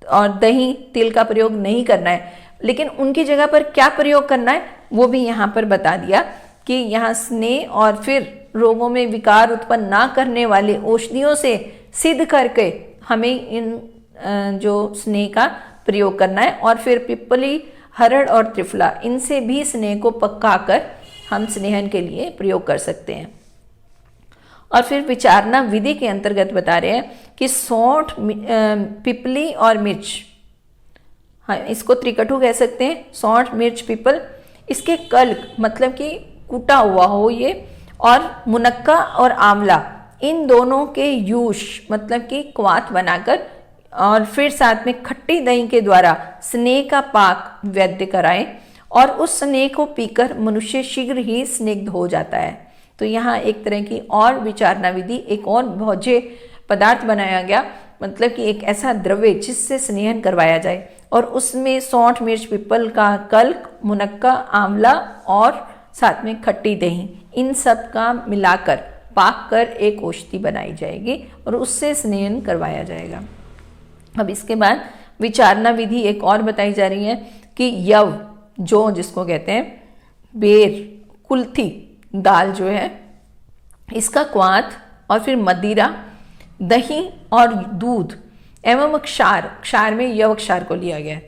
और दही, तिल का प्रयोग नहीं करना है, लेकिन उनकी जगह पर क्या प्रयोग करना है वो भी यहाँ पर बता दिया कि यहाँ स्नेह और फिर रोगों में विकार उत्पन्न ना करने वाले औषधियों से सिद्ध करके हमें इन जो स्नेह का प्रयोग करना है। और फिर पिपली, हरड़ और त्रिफला, इनसे भी स्नेह को पकाकर हम स्नेहन के लिए प्रयोग कर सकते हैं। और फिर विचारना विधि के अंतर्गत बता रहे हैं कि सौंठ, पिपली और मिर्च, हाँ इसको त्रिकटु कह सकते हैं, सौंठ, मिर्च, पीपल, इसके कल्क मतलब कि कूटा हुआ हो ये, और मुनक्का और आंवला, इन दोनों के यूष मतलब कि क्वाथ बनाकर और फिर साथ में खट्टी दही के द्वारा स्नेह का पाक वैद्य कराएं और उस स्नेह को पीकर मनुष्य शीघ्र ही स्निग्ध हो जाता है। तो यहाँ एक तरह की और विचारना विधि, एक और भोज्य पदार्थ बनाया गया, मतलब कि एक ऐसा द्रव्य जिससे स्नेहन करवाया जाए और उसमें सौंठ, मिर्च, पीपल का कल्क, मुनक्का, आंवला और साथ में खट्टी दही, इन सब का मिलाकर पाक कर एक औषधि बनाई जाएगी और उससे स्नेहन करवाया जाएगा। अब इसके बाद विचारना विधि एक और बताई जा रही है कि यव, जो जिसको कहते हैं, बेर, कुल्थी दाल जो है, इसका क्वाथ और फिर मदिरा, दही और दूध एवं क्षार, क्षार में यव क्षार को लिया गया,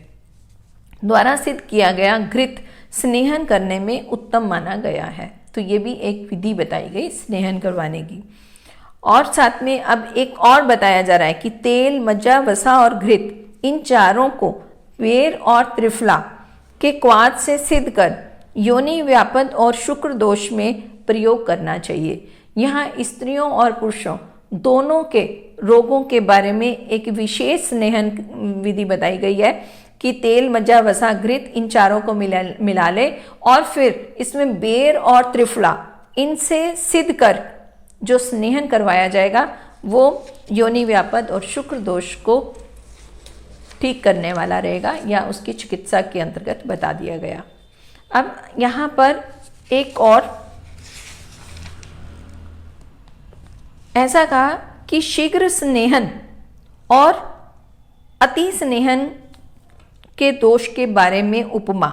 द्वारा सिद्ध किया गया घृत स्नेहन करने में उत्तम माना गया है। तो ये भी एक विधि बताई गई स्नेहन करवाने की। और साथ में अब एक और बताया जा रहा है कि तेल, मज्जा, वसा और घृत, इन चारों को बेर और त्रिफला के क्वाथ से सिद्ध कर योनि व्यापद और शुक्र दोष में प्रयोग करना चाहिए। यहाँ स्त्रियों और पुरुषों दोनों के रोगों के बारे में एक विशेष स्नेहन विधि बताई गई है कि तेल, मज्जा, वसा, घृत, इन चारों को मिला ले और फिर इसमें बेर और त्रिफला, इनसे सिद्ध कर जो स्नेहन करवाया जाएगा वो योनि व्यापद और शुक्र दोष को ठीक करने वाला रहेगा या उसकी चिकित्सा के अंतर्गत बता दिया गया। अब यहाँ पर एक और ऐसा कहा कि शीघ्र स्नेहन और अति स्नेहन के दोष के बारे में उपमा।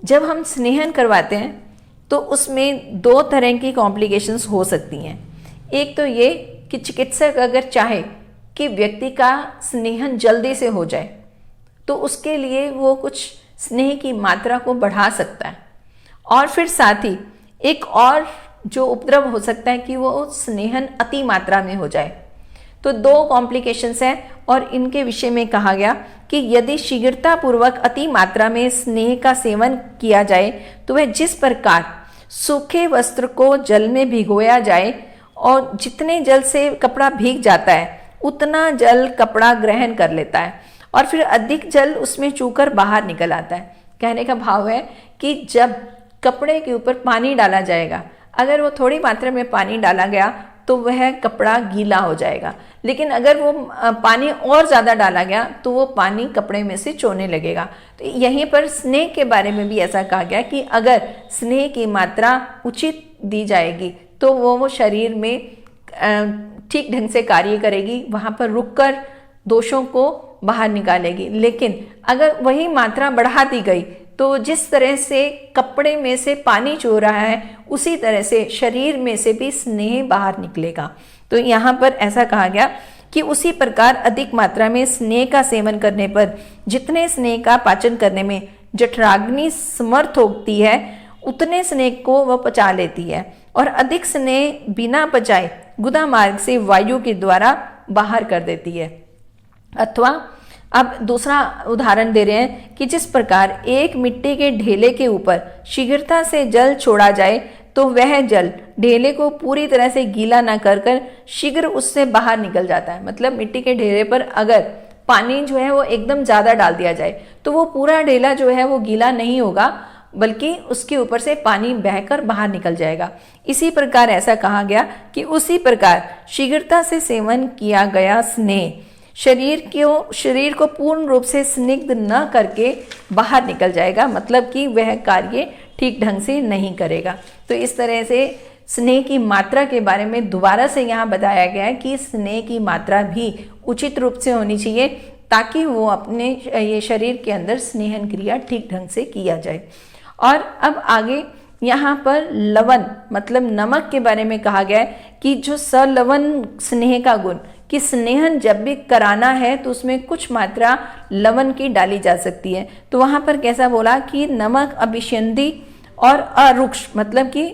जब हम स्नेहन करवाते हैं तो उसमें दो तरह की कॉम्प्लिकेशंस हो सकती हैं। एक तो ये कि चिकित्सक अगर चाहे कि व्यक्ति का स्नेहन जल्दी से हो जाए तो उसके लिए वो कुछ स्नेह की मात्रा को बढ़ा सकता है, और फिर साथ ही एक और जो उपद्रव हो सकता है कि वो स्नेहन अति मात्रा में हो जाए। तो दो कॉम्प्लिकेशंस हैं और इनके विषय में कहा गया कि यदि शीघ्रता पूर्वक अति मात्रा में स्नेह का सेवन किया जाए तो वह जिस प्रकार सूखे वस्त्र को जल में भिगोया जाए और जितने जल से कपड़ा भीग जाता है उतना जल कपड़ा ग्रहण कर लेता है और फिर अधिक जल उसमें चूकर बाहर निकल आता है। कहने का भाव है कि जब कपड़े के ऊपर पानी डाला जाएगा, अगर वो थोड़ी मात्रा में पानी डाला गया तो वह कपड़ा गीला हो जाएगा, लेकिन अगर वो पानी और ज़्यादा डाला गया तो वो पानी कपड़े में से चोने लगेगा। तो यहीं पर स्नेह के बारे में भी ऐसा कहा गया कि अगर स्नेह की मात्रा उचित दी जाएगी तो वो शरीर में ठीक ढंग से कार्य करेगी, वहाँ पर रुककर दोषों को बाहर निकालेगी। लेकिन अगर वही मात्रा बढ़ा दी गई तो जिस तरह से कपड़े में से पानी चो रहा है उसी तरह से शरीर में से भी स्नेह बाहर निकलेगा। तो यहाँ पर ऐसा कहा गया कि उसी प्रकार अधिक मात्रा में स्नेह का सेवन करने पर जितने स्नेह का पाचन करने में जठराग्नि समर्थ होती है उतने स्नेह को वह पचा लेती है और अधिक स्नेह बिना पचाए गुदा मार्ग से वायु के द्वारा बाहर कर देती है। अथवा अब दूसरा उदाहरण दे रहे हैं कि जिस प्रकार एक मिट्टी के ढेले के ऊपर शीघ्रता से जल छोड़ा जाए तो वह जल ढेले को पूरी तरह से गीला न कर शीघ्र उससे बाहर निकल जाता है। मतलब मिट्टी के ढेले पर अगर पानी जो है वो एकदम ज़्यादा डाल दिया जाए तो वो पूरा ढेला जो है वो गीला नहीं होगा, बल्कि उसके ऊपर से पानी बहकर बाहर निकल जाएगा। इसी प्रकार ऐसा कहा गया कि उसी प्रकार शीघ्रता से सेवन किया गया स्नेह शरीर को पूर्ण रूप से स्निग्ध न करके बाहर निकल जाएगा, मतलब कि वह कार्य ठीक ढंग से नहीं करेगा। तो इस तरह से स्नेह की मात्रा के बारे में दोबारा से यहाँ बताया गया है कि स्नेह की मात्रा भी उचित रूप से होनी चाहिए ताकि वो अपने ये शरीर के अंदर स्नेहन क्रिया ठीक ढंग से किया जाए। और अब आगे यहाँ पर लवण मतलब नमक के बारे में कहा गया है कि जो सलवण स्नेह का गुण, कि स्नेहन जब भी कराना है तो उसमें कुछ मात्रा लवण की डाली जा सकती है। तो वहाँ पर कैसा बोला कि नमक अभिषंदी और अरुक्ष, मतलब कि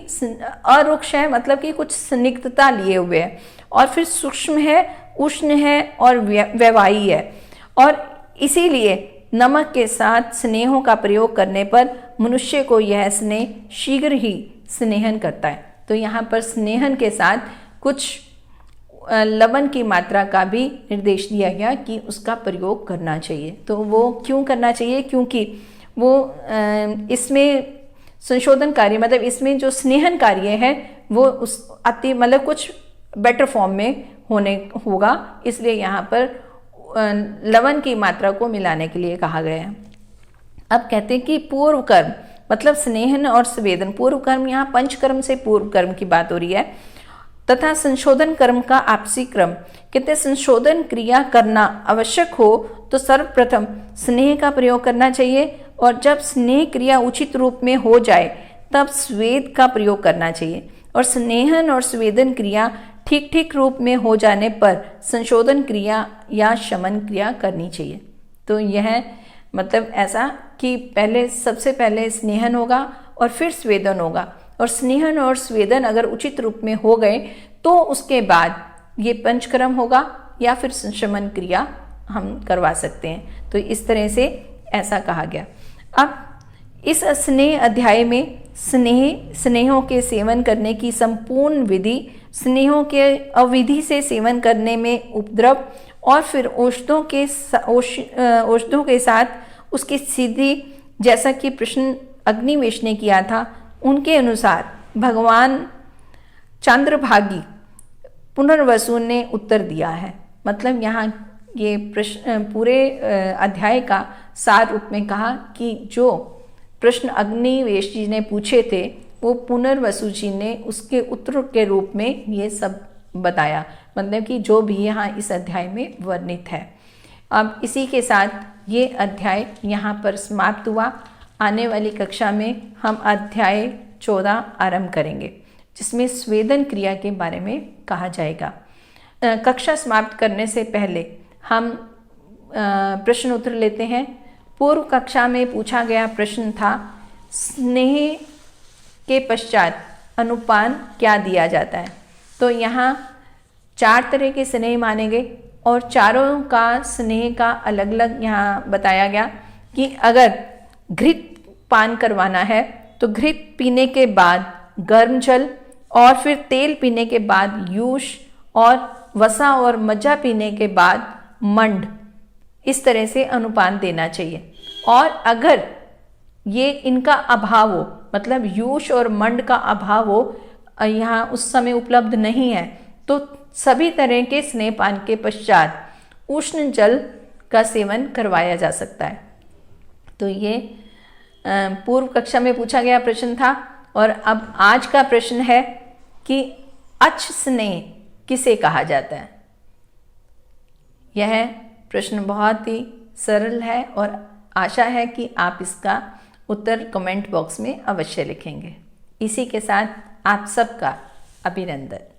अरुक्ष है मतलब कि कुछ स्निग्धता लिए हुए है, और फिर सूक्ष्म है, उष्ण है और व्यवाही है, और इसीलिए नमक के साथ स्नेहों का प्रयोग करने पर मनुष्य को यह स्नेह शीघ्र ही स्नेहन करता है। तो यहाँ पर स्नेहन के साथ कुछ लवण की मात्रा का भी निर्देश दिया गया कि उसका प्रयोग करना चाहिए। तो वो क्यों करना चाहिए? क्योंकि वो इसमें संशोधन कार्य मतलब इसमें जो स्नेहन कार्य है वो उस अति मतलब कुछ बेटर फॉर्म में होगा, इसलिए यहाँ पर लवण की मात्रा को मिलाने के लिए कहा गया है। अब कहते हैं कि पूर्व कर्म मतलब स्नेहन और संवेदन, पूर्व कर्म यहाँ पंचकर्म से पूर्व कर्म की बात हो रही है, तथा संशोधन कर्म का आपसी क्रम। कहते संशोधन क्रिया करना आवश्यक हो तो सर्वप्रथम स्नेह का प्रयोग करना चाहिए, और जब स्नेह क्रिया उचित रूप में हो जाए तब स्वेद का प्रयोग करना चाहिए, और स्नेहन और स्वेदन क्रिया ठीक ठीक रूप में हो जाने पर संशोधन क्रिया या शमन क्रिया करनी चाहिए। तो यह मतलब ऐसा कि पहले सबसे पहले स्नेहन होगा और फिर स्वेदन होगा, और स्नेहन और स्वेदन अगर उचित रूप में हो गए तो उसके बाद ये पंचकर्म होगा या फिर शमन क्रिया हम करवा सकते हैं। तो इस तरह से ऐसा कहा गया। अब इस स्नेह अध्याय में स्नेहों के सेवन करने की संपूर्ण विधि, स्नेहों के अविधि से सेवन करने में उपद्रव, और फिर औषधों के साथ उसकी सिद्धि, जैसा कि प्रश्न अग्निवेश ने किया था, उनके अनुसार भगवान चंद्रभागी पुनर्वसु ने उत्तर दिया है। मतलब यहाँ ये प्रश्न पूरे अध्याय का सार रूप में कहा कि जो प्रश्न अग्निवेश जी ने पूछे थे वो पुनर्वसु जी ने उसके उत्तर के रूप में ये सब बताया, मतलब कि जो भी यहाँ इस अध्याय में वर्णित है। अब इसी के साथ ये अध्याय यहाँ पर समाप्त हुआ। आने वाली कक्षा में हम अध्याय 14 आरंभ करेंगे, जिसमें स्वेदन क्रिया के बारे में कहा जाएगा। कक्षा समाप्त करने से पहले हम प्रश्न उत्तर लेते हैं। पूर्व कक्षा में पूछा गया प्रश्न था, स्नेह के पश्चात अनुपान क्या दिया जाता है? तो यहाँ 4 तरह के स्नेह माने गए, और चारों का स्नेह का अलग अलग यहाँ बताया गया कि अगर घृत पान करवाना है तो घृत पीने के बाद गर्म जल, और फिर तेल पीने के बाद यूष, और वसा और मज्जा पीने के बाद मंड, इस तरह से अनुपान देना चाहिए। और अगर ये इनका अभाव हो, मतलब यूष और मंड का अभाव हो, यहाँ उस समय उपलब्ध नहीं है, तो सभी तरह के स्नेहपान के पश्चात उष्ण जल का सेवन करवाया जा सकता है। तो ये पूर्व कक्षा में पूछा गया प्रश्न था। और अब आज का प्रश्न है कि अच्छ स्नेह किसे कहा जाता है? यह प्रश्न बहुत ही सरल है और आशा है कि आप इसका उत्तर कमेंट बॉक्स में अवश्य लिखेंगे। इसी के साथ आप सबका अभिनंदन।